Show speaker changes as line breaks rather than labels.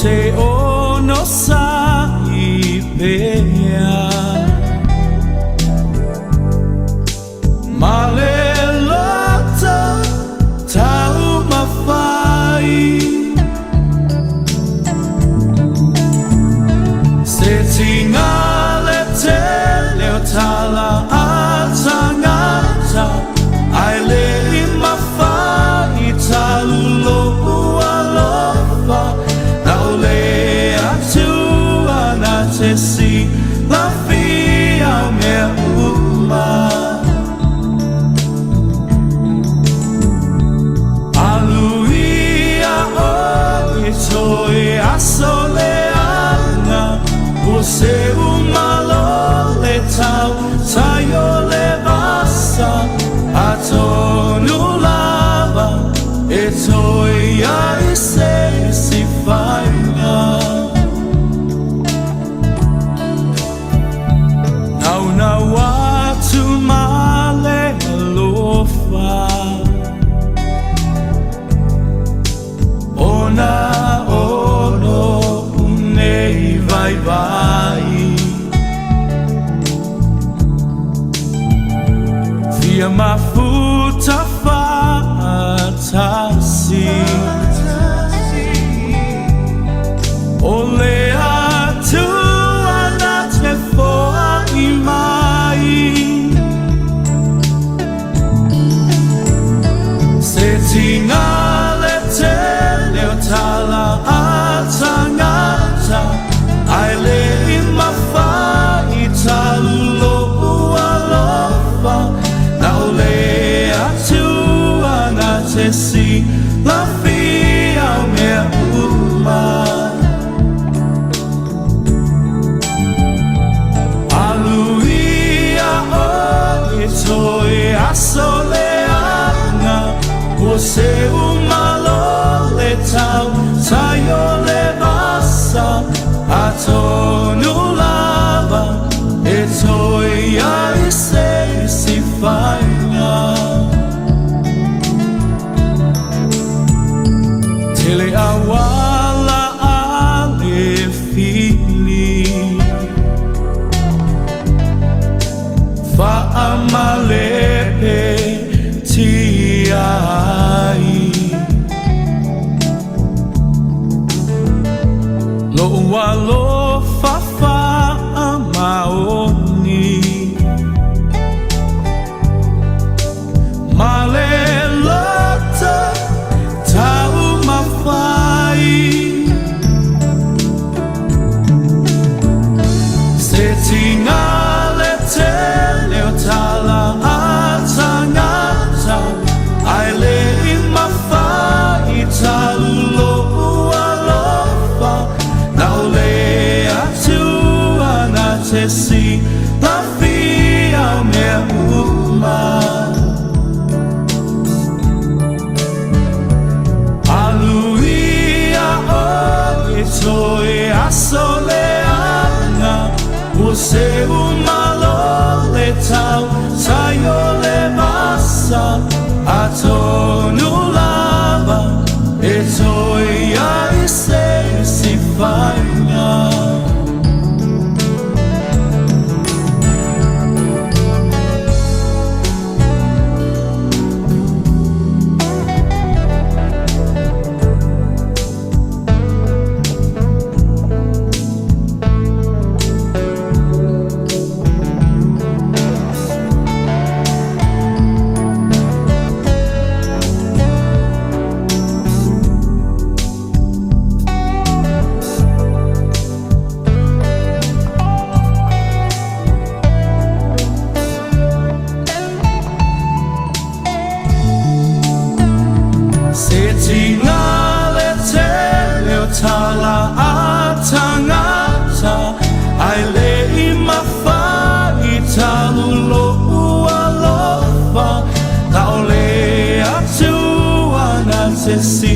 te ono sai pea male lota tau mawhai se tinga le te leo tala a tangata ai le I mawhai talu loa lofa na ole atua na te si la fia me uma aluia o I toi asoleanga o se umalo le tau tayo le vasa atonu lava e toi ai se si fainga nau na watu male alofa ona ono unei vai vai via mafuta fatasi ole atua na te foa I mai se tinga le te leo tala a tangata ai le I mawhai talu loa lofa na ole atua na te si la fia me uma aluia o I toi asoleanga o se umalo le tau tayo le vasa atonu lava e toi ai se si fainga tele awala ale fili fa amalepe ti ai lo walo fa fa amaoni male lota tau mawhai se tinga le te leo tala a tangata ai le I mawhai talu loa lofa na ole atua na te si la fia me uma aluia o I toi asoleanga o se umalo le tau tayo le vasa atonu lava e toi ai se si fainga se tinga le te leo tala a tangata ai le I mawhai talu loa lofa na ole atua na te si